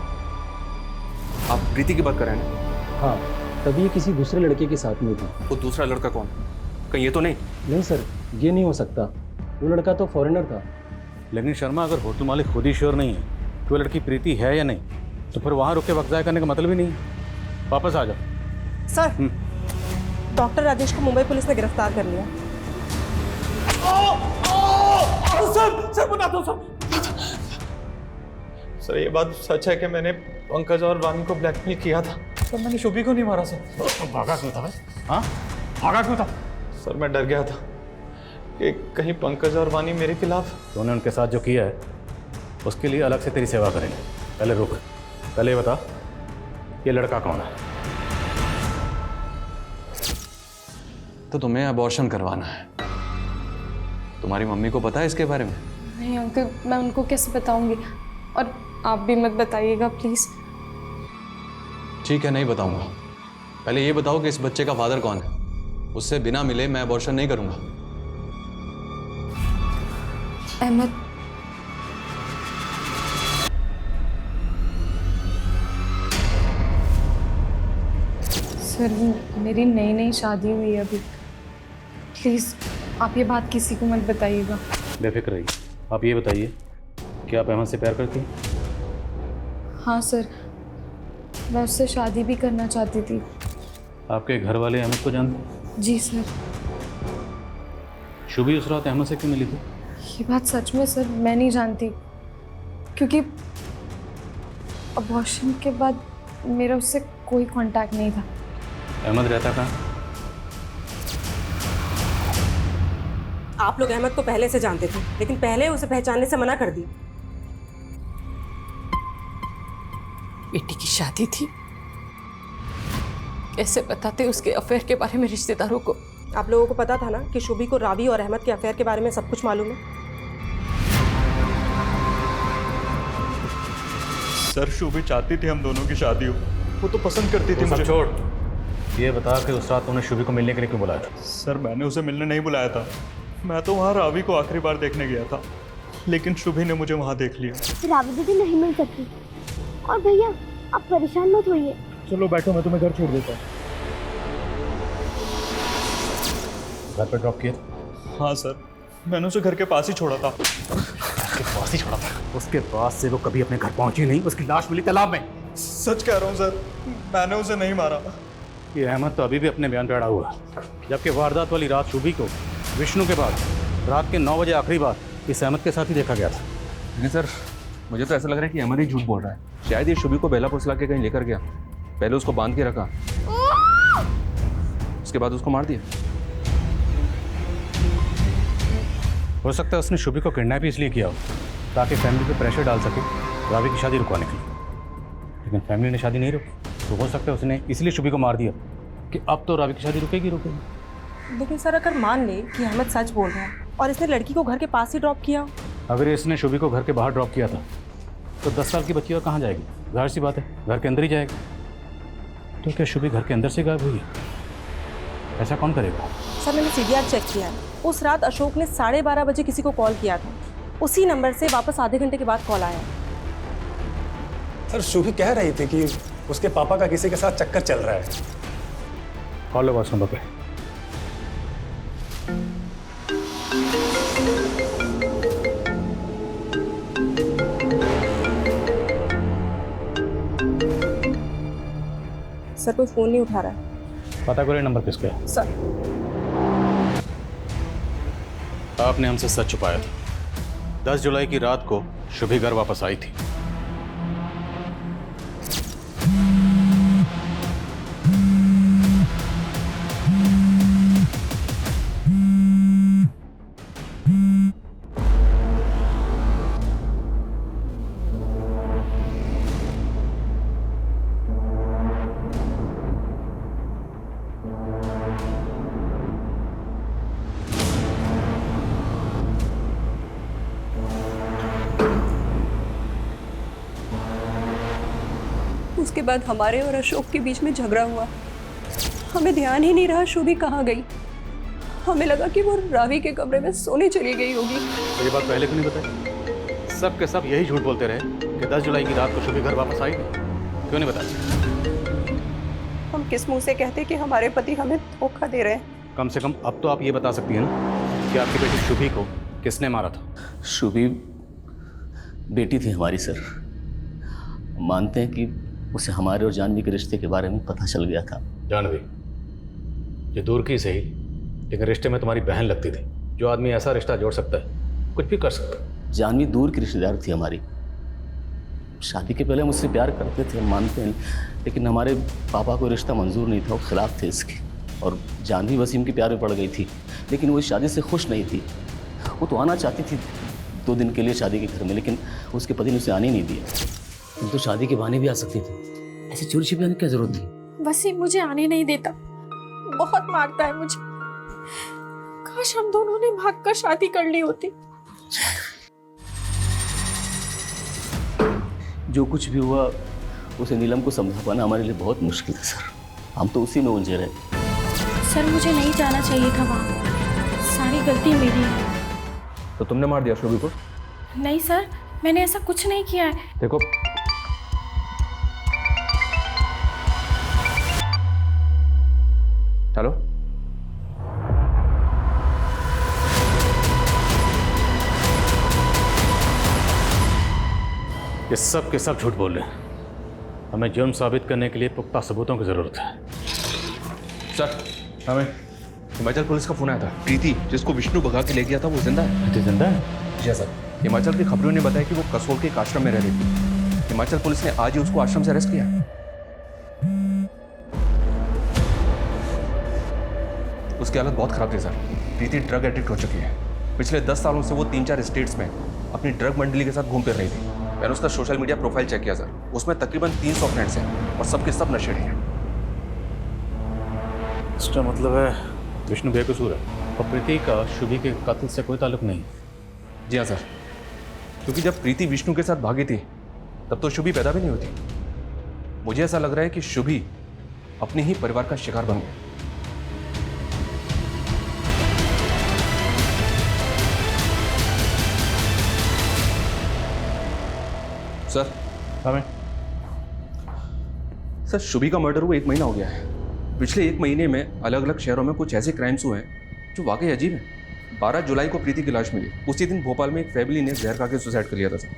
आप प्रीति की बात कर रहे हैं ना? हाँ, तभी ये किसी दूसरे लड़के के साथ में थी। वो दूसरा लड़का कौन? कहीं ये तो नहीं? नहीं सर, ये नहीं हो सकता। वो लड़का तो फॉरेनर था। लेकिन शर्मा, अगर होटल मालिक खुद ही श्योर नहीं है कि वो लड़की प्रीति है या नहीं, तो फिर वहाँ रुक के वक्त ज़ाया करने का मतलब ही नहीं है। वापस आ जाओ। सर, डॉक्टर राजेश को मुंबई पुलिस ने गिरफ्तार कर लिया। सर बता दो सर, ये बात सच है कि मैंने पंकज और वानी को ब्लैकमेल किया था। सर, मैंने शुभी को नहीं मारा सर। भागा क्यों था भाई? हाँ, भागा क्यों था? सर, मैं डर गया था कि कहीं पंकज और वानी मेरे खिलाफ। तूने उनके साथ जो किया है उसके लिए अलग से तेरी सेवा करेंगे। पहले रुक, पहले ये बता ये लड़का कौन है? तो तुम्हें अबॉर्शन करवाना है। तुम्हारी मम्मी को पता है इसके बारे में? नहीं अंकल, मैं उनको कैसे बताऊंगी, और आप भी मत बताइएगा प्लीज। ठीक है, नहीं बताऊंगा। पहले ये बताओ कि इस बच्चे का फादर कौन है। उससे बिना मिले मैं अबॉर्शन नहीं करूंगा। अहमद। सर मेरी नई नई शादी हुई है अभी, प्लीज आप ये बात किसी को मत बताइएगा। बेफिक्र रहिए। आप ये बताइए कि आप अहमद से प्यार करती हैं? हाँ सर, मैं उससे शादी भी करना चाहती थी। आपके घर वाले अहमद को जानते हैं? जी सर। शुभी उस रात अहमद से क्यों मिली थी? ये बात सच में सर मैं नहीं जानती, क्योंकि अबॉर्शन के बाद मेरा उससे कोई कांटेक्ट नहीं था। अहमद रहता कहाँ? आप लोग अहमद को पहले से जानते थे, लेकिन पहले उसे पहचानने से मना कर दिया। बेटी की शादी थी, कैसे बताते उसके अफेयर के बारे में रिश्तेदारों को? आप लोगों को पता था ना कि शुभी को रावी और अहमद के अफेयर के बारे में सब कुछ मालूम है। सर शुभी चाहती थी हम दोनों की शादी हो, वो तो पसंद करती थी मुझे। छोड़, ये बता कि उस रात तूने शुभी को मिलने के लिए क्यों बुलाया था? सर मैंने उसे मिलने नहीं बुलाया था, मैं तो वहाँ रावी को आखिरी बार देखने गया था, लेकिन शुभी ने मुझे वहाँ देख लिया। रावी दीदी नहीं मिल सकती। और भैया आप परेशान मत होइए। चलो बैठो, मैं तुम्हें घर छोड़ देता हूँ। घर पे ड्रॉप किया? हाँ सर, मैंने उसे घर के पास ही छोड़ा था। उसके पास ही छोड़ा था? उसके पास से वो कभी अपने घर पहुंची नहीं, उसकी लाश मिली तालाब में। सच कह रहा हूँ सर, मैंने उसे नहीं मारा। ये अहमद तो अभी भी अपने बयान पे अड़ा हुआ, जबकि वारदात वाली रात शुभी को विष्णु के बाद रात के 9 बजे आखिरी बार इस अहमद के साथ ही देखा गया था। लेकिन सर मुझे तो ऐसा लग रहा है कि अहमद ही झूठ बोल रहा है। शायद ये शुभी को बेला फुसला के कहीं लेकर गया, पहले उसको बांध के रखा, उसके बाद उसको मार दिया। हो सकता है उसने शुभी को किडनैप इसलिए किया हो ताकि फैमिली पे प्रेशर डाल सके रावी की शादी रुकवाने के लिए, लेकिन फैमिली ने शादी नहीं रोकी, तो हो सकता है उसने इसलिए शुभी को मार दिया कि अब तो रावी की शादी रुकेगी। लेकिन सर अगर मान ले कि अहमद सच बोल रहा है और इसने लड़की को घर के पास ही ड्रॉप किया, अगर इसने शुभी को घर के बाहर ड्रॉप किया था तो 10 साल की बच्ची और कहाँ जाएगी? जाहिर सी बात है घर के अंदर ही जाएगी। तो क्या शुभी घर के अंदर से गायब हुई है? ऐसा कौन करेगा? सर मैंने CDR चेक किया है, उस रात अशोक ने 12:30 बजे किसी को कॉल किया था, उसी नंबर से वापस आधे घंटे के बाद कॉल आया। सर शुभी कह रही थी कि उसके पापा का किसी के साथ चक्कर चल रहा है। कॉल लो वाट्स नंबर पे। सर कोई फोन नहीं उठा रहा है। पता करें नंबर किसका है। सर आपने हमसे सच छुपाया था। 10 जुलाई की रात को शुभी घर वापस आई थी। उसके बाद हमारे और अशोक के बीच में झगड़ा हुआ। हमें ध्यान ही नहीं रहा शुभी कहाँ गई। हमें लगा कि वो रावी के कमरे में सोने चली गई होगी। तो ये बात पहले क्यों नहीं बताई? सब के सब यही झूठ बोलते रहे कि 10 जुलाई की रात को शुभी घर वापस आई नहीं। क्यों नहीं बताया? हम किस मुंह से कहते कि हमारे पति हमें धोखा दे रहे हैं? कम से कम अब तो आप ये बता सकती हैं ना कि आपकी बेटी शुभी को किसने मारा था? शुभी बेटी थी हमारी सर। मानते हैं कि उसे हमारे और जानवी के रिश्ते के बारे में पता चल गया था। जानवी ये दूर की सही, लेकिन रिश्ते में तुम्हारी बहन लगती थी। जो आदमी ऐसा रिश्ता जोड़ सकता है कुछ भी कर सकता है। जानवी दूर की रिश्तेदार थी हमारी। शादी के पहले मुझसे प्यार करते थे, मानते हैं, लेकिन हमारे पापा को रिश्ता मंजूर नहीं था, वो खिलाफ थे इसके। और जानवी वसीम के प्यार में पड़ गई थी, लेकिन वो इस शादी से खुश नहीं थी। वो तो आना चाहती थी 2 दिन के लिए शादी के घर में, लेकिन उसके पति ने उसे आने नहीं दिया। तो शादी के बहाने भी आ सकती थी, ऐसे चोरी छिपे आने की क्या जरूरत थी? वसीम मुझे आने नहीं देता, बहुत मारता है मुझे। काश हम दोनों ने भागकर शादी कर ली होती। जो कुछ भी हुआ उसे नीलम को समझा पाना हमारे लिए बहुत मुश्किल है सर। हम तो उसी में उलझे रहे। सर मुझे नहीं जाना चाहिए था वहाँ, सारी गलती मेरी है। तो तुमने मार दिया शुभी को? नहीं सर, मैंने ऐसा कुछ नहीं किया है। देखो, हेलो, ये सब के सब झूठ बोल रहे हैं। हमें जुर्म साबित करने के लिए पुख्ता सबूतों की जरूरत है। सर, हमें हिमाचल पुलिस का फोन आया था। प्रीति जिसको विष्णु भगा के ले गया था वो जिंदा है। प्रीति जिंदा है? जी सर। हिमाचल की खबरों ने बताया कि वो कसोल के एक आश्रम में रह रही थी। हिमाचल पुलिस ने आज ही उसको आश्रम से अरेस्ट किया। उसकी हालत बहुत खराब थी सर। प्रीति ड्रग एडिक्ट हो चुकी है। पिछले 10 सालों से वो 3-4 स्टेट्स में अपनी ड्रग मंडली के साथ घूम फिर रही थी। मैंने उसका सोशल मीडिया प्रोफाइल चेक किया सर, उसमें तकरीबन 300 फ्रेंड्स हैं और सबके सब नशेड़ी हैं। इसका मतलब है विष्णु बेकसूर है और प्रीति का शुभी के कातिल से कोई ताल्लुक नहीं। जी हाँ सर, क्योंकि जब प्रीति विष्णु के साथ भागी थी तब तो शुभी पैदा भी नहीं होती। मुझे ऐसा लग रहा है कि शुभी अपने ही परिवार का शिकार बन गया। सर, हमें सर शुभी का मर्डर हुआ 1 महीना हो गया है। पिछले 1 महीने में अलग अलग शहरों में कुछ ऐसे क्राइम्स हुए हैं जो वाकई अजीब हैं। 12 जुलाई को प्रीति की लाश मिली। उसी दिन भोपाल में एक फैमिली ने जहर खा के सुसाइड कर लिया था सर।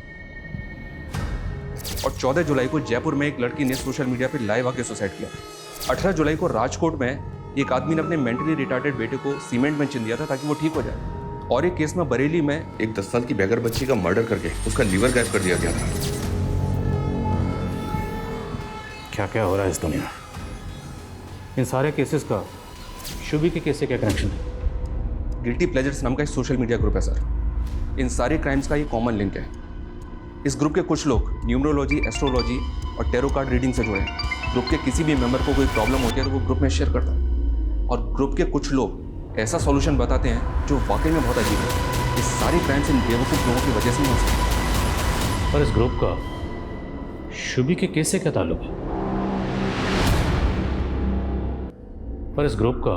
और 14 जुलाई को जयपुर में एक लड़की ने सोशल मीडिया पर लाइव आके सुसाइड किया। 18 जुलाई को राजकोट में एक आदमी ने अपने मेंटली रिटार्डेड बेटे को सीमेंट में चिन दिया था ताकि वो ठीक हो जाए। और एक केस में बरेली में एक 10 साल की बेगर बच्ची का मर्डर करके उसका लीवर गायब कर दिया गया था। क्या क्या हो रहा है इस दुनिया में? इन सारे केसेस का शुभी के केस से क्या कनेक्शन है? गिल्टी प्लेजर्स नाम का एक सोशल मीडिया ग्रुप है सर। इन सारे क्राइम्स का ये कॉमन लिंक है। इस ग्रुप के कुछ लोग न्यूमरोलॉजी, एस्ट्रोलॉजी और टैरो कार्ड रीडिंग से जुड़े हैं। ग्रुप के किसी भी मेंबर को कोई प्रॉब्लम होती है तो वो ग्रुप में शेयर करता है और ग्रुप के कुछ लोग ऐसा सॉल्यूशन बताते हैं जो वाकई में बहुत अजीब है। इस सारे क्राइम्स इन बेवकूफ़ लोगों की वजह से नहीं हो सकते। पर इस ग्रुप का शुभी के केस से क्या ताल्लुक है? पर इस ग्रुप का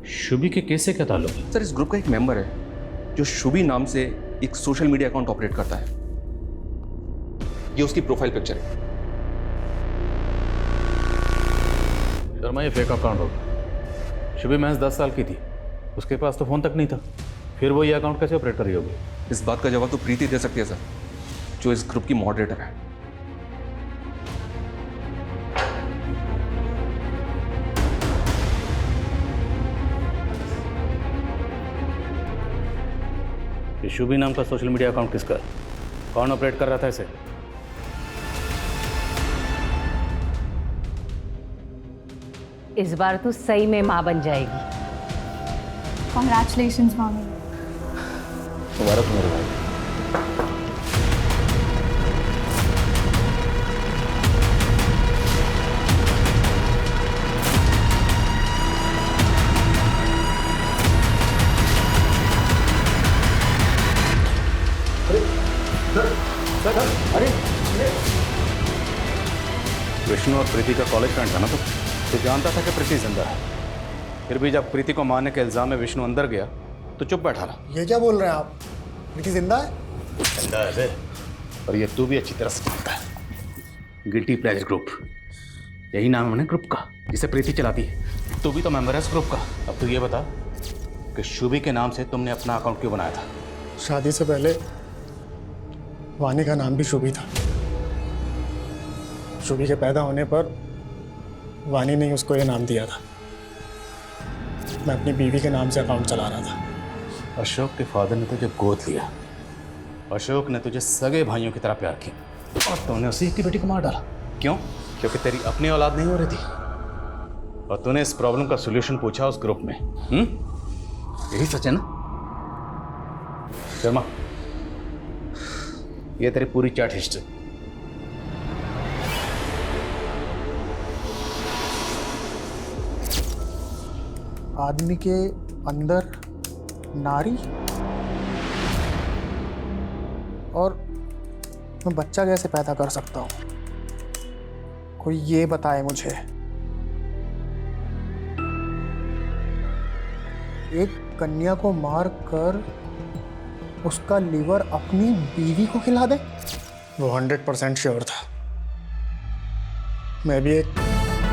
शुभी के केस से क्या ताल्लुक है? सर, इस ग्रुप का एक मेंबर है जो शुभी नाम से एक सोशल मीडिया अकाउंट ऑपरेट करता है। ये उसकी प्रोफाइल पिक्चर है। शर्मा, ये फेक अकाउंट होगा। शुभी महज 10 साल की थी, उसके पास तो फोन तक नहीं था। फिर वो ये अकाउंट कैसे ऑपरेट कर रही होगी? इस बात का जवाब तो प्रीति दे सकती है सर, जो इस ग्रुप की मॉडरेटर है। ये शुभी नाम का सोशल मीडिया अकाउंट किसका? कौन ऑपरेट कर रहा था इसे? इस बार तू सही में माँ बन जाएगी। Congratulations, mummy. तुम्हारा तो मेरे भाई। अरे विष्णु और प्रीति का कॉलेज फ्रेंड था ना? तो जानता था कि प्रीति जिंदा है। फिर भी जब प्रीति को मारने के इल्जाम में विष्णु अंदर गया तो चुप बैठा रहा। ये क्या बोल रहे हैं आप? प्रीति जिंदा है? जिंदा है और ये तू भी अच्छी तरह से जानता है। गिल्टी प्लेजर ग्रुप, यही नाम है ना ग्रुप का जिसे प्रीति चलाती है। तू भी तो मेंबर है इस ग्रुप का। अब तू ये बता कि शुभी के नाम से तुमने अपना अकाउंट क्यों बनाया था? शादी से पहले वानी का नाम भी शुभी था। शुभी के पैदा होने पर वानी ने उसको ये नाम दिया था। मैं अपनी बीवी के नाम से अकाउंट चला रहा था। अशोक के फादर ने तुझे गोद लिया। अशोक ने तुझे सगे भाइयों की तरह प्यार किया और तुमने उसी की बेटी को मार डाला। क्यों? क्योंकि तेरी अपनी औलाद नहीं हो रही थी और तूने इस प्रॉब्लम का सॉल्यूशन पूछा उस ग्रुप में। यही सच है ना? शर्मा, ये तेरी पूरी चैट हिस्ट्री। आदमी के अंदर नारी और मैं बच्चा कैसे पैदा कर सकता हूँ? कोई ये बताए मुझे। एक कन्या को मार कर उसका लीवर अपनी बीवी को खिला दे? वो 100% श्योर था। मैं भी एक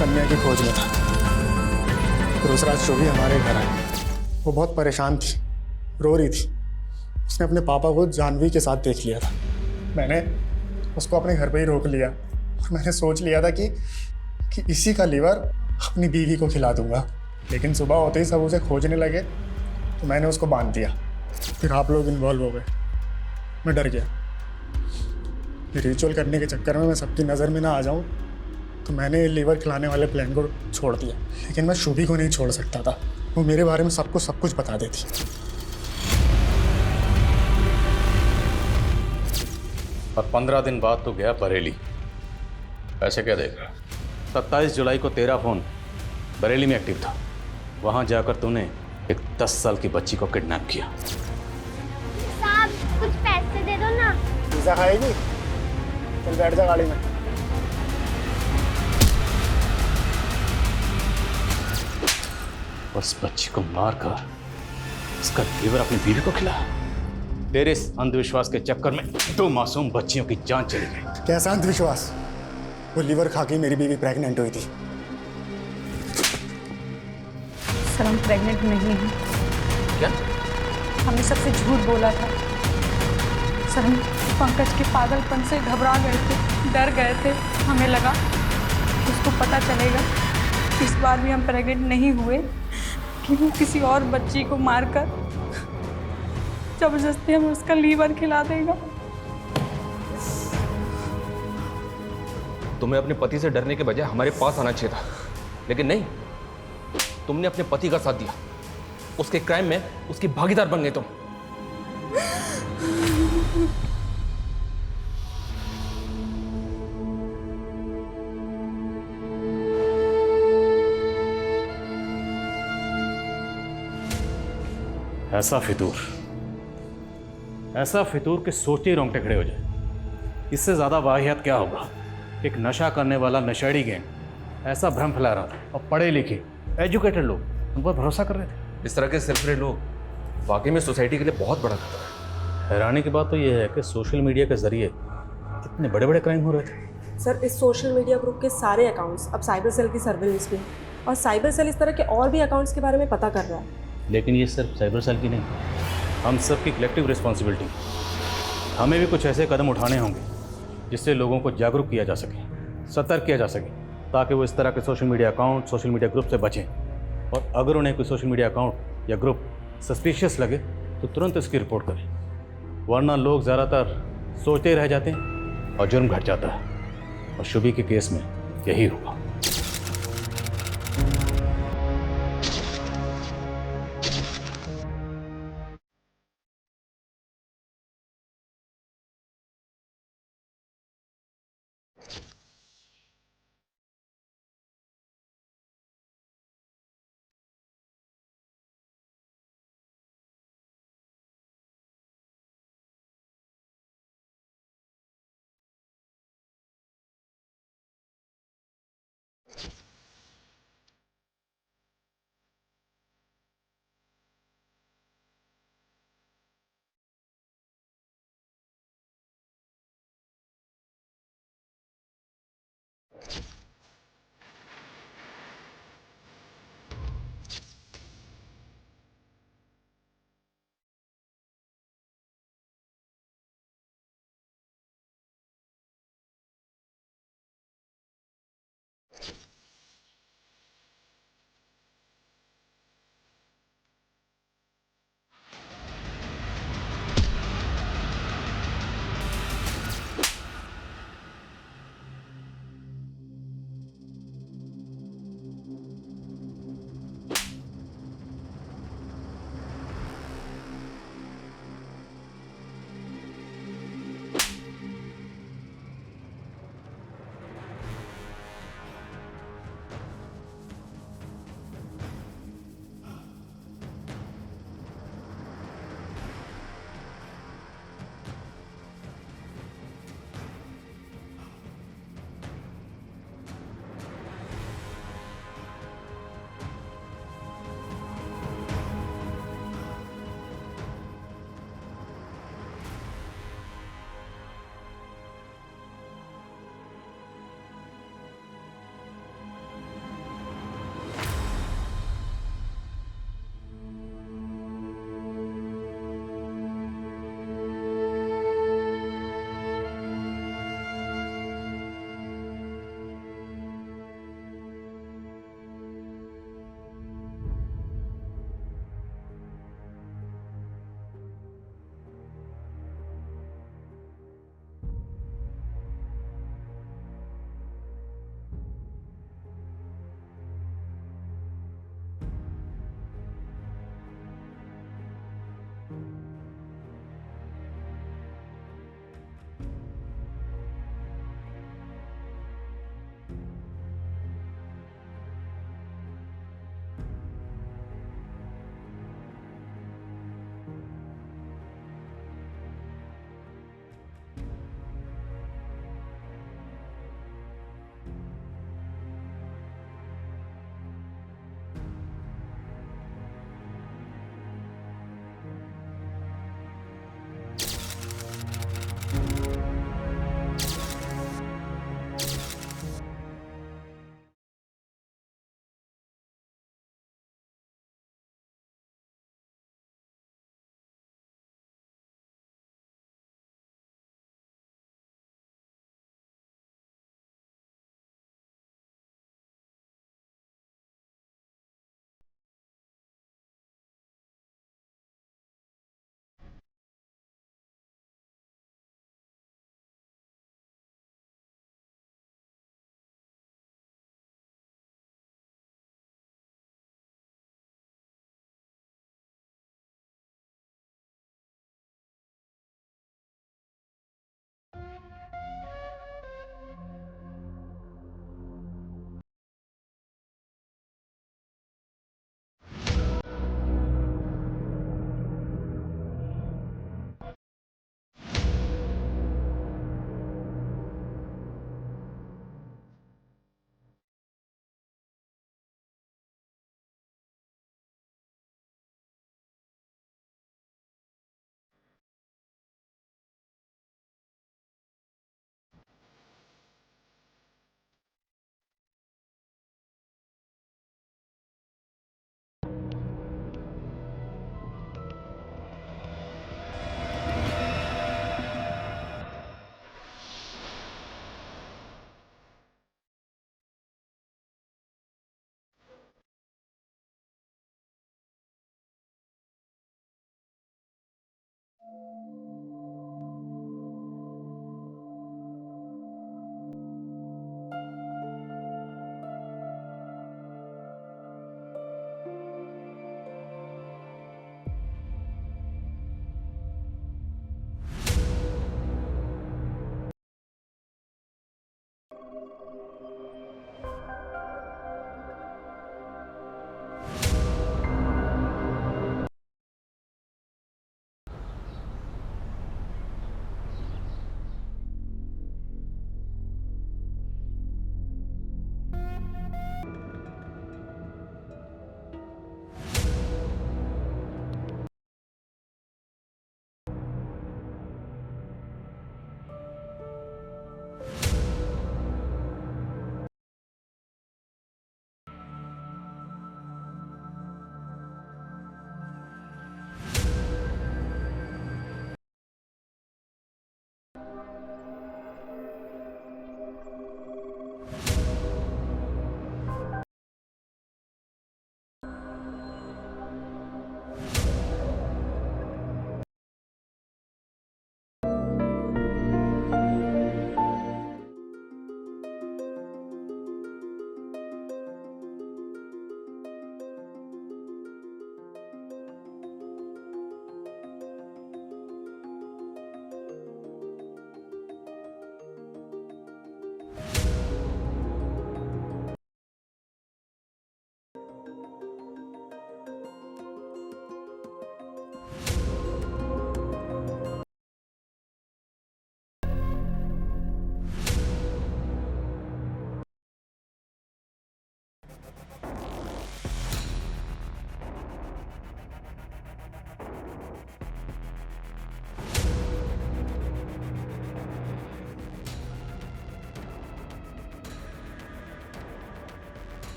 कन्या की खोज में था। दूसरा शुभी हमारे घर आई। वो बहुत परेशान थी, रो रही थी। उसने अपने पापा को जानवी के साथ देख लिया था। मैंने उसको अपने घर पे ही रोक लिया और मैंने सोच लिया था कि इसी का लीवर अपनी बीवी को खिला दूंगा। लेकिन सुबह होते ही सब उसे खोजने लगे तो मैंने उसको बांध दिया। फिर आप लोग इन्वॉल्व हो गए। मैं डर गया। रिचुअल करने के चक्कर में मैं सबकी नज़र में ना आ जाऊं तो मैंने लीवर खिलाने वाले प्लान को छोड़ दिया। लेकिन मैं शुभी को नहीं छोड़ सकता था। वो मेरे बारे में सब कुछ बता देती। और 15 दिन बाद तो गया बरेली। ऐसे क्या देख रहा? 27 जुलाई को तेरा फोन बरेली में एक्टिव था। वहां जाकर तूने एक 10 साल की बच्ची को किडनैप किया। साहब कुछ पैसे दे दो ना। पिज़्ज़ा खाएगी? चल बैठ जा गाड़ी में। उस बच्ची को मारकर उसका लीवर अपनी बीवी को खिला। तेरे इस अंधविश्वास के चक्कर में 2 मासूम बच्चियों की जान चली गई। कैसा अंधविश्वास? वो लीवर खा के मेरी बीवी प्रेग्नेंट हुई थी। सर हम प्रेग्नेंट नहीं हैं। क्या? हमने सबसे झूठ बोला था सर। हम पंकज के पागलपन से घबरा गए थे, डर गए थे। हमें लगा कि उसको पता चलेगा इस बार भी हम प्रेग्नेंट नहीं हुए कि वो किसी और बच्ची को मारकर जबरदस्ती हमें उसका लीवर खिला देगा। तुम्हें अपने पति से डरने के बजाय हमारे पास आना चाहिए था, लेकिन नहीं, तुमने अपने पति का साथ दिया। उसके क्राइम में उसकी भागीदार बन गए तुम। ऐसा फितूर के सोचते ही रोंगटे खड़े हो जाए। इससे ज़्यादा वाहियात क्या होगा? एक नशा करने वाला नशेड़ी गैंग ऐसा भ्रम फैला रहा था और पढ़े लिखे एजुकेटेड लोग उन पर भरोसा कर रहे थे। इस तरह के सिलसिले लोग वाकई में सोसाइटी के लिए बहुत बड़ा खतरा है। हैरानी की बात तो यह है कि सोशल मीडिया के जरिए इतने बड़े बड़े क्राइम हो रहे थे। सर इस सोशल मीडिया ग्रुप के सारे अकाउंट्स अब साइबर सेल की सर्विलेंस में, और साइबर सेल इस तरह के और भी अकाउंट्स के बारे में पता कर रहा है। लेकिन ये सिर्फ साइबर सेल की नहीं, हम सब की कलेक्टिव रिस्पॉन्सिबिलिटी। हमें भी कुछ ऐसे कदम उठाने होंगे जिससे लोगों को जागरूक किया जा सके, सतर्क किया जा सके, ताकि वो इस तरह के social media account, social media group से बचें। और अगर उन्हें कोई सोशल मीडिया अकाउंट या ग्रुप सस्पिशियस लगे तो तुरंत इसकी रिपोर्ट करें, वरना लोग ज़्यादातर सोचते ही रह जाते हैं और जुर्म घट जाता है। और शुभी के केस में यही हुआ।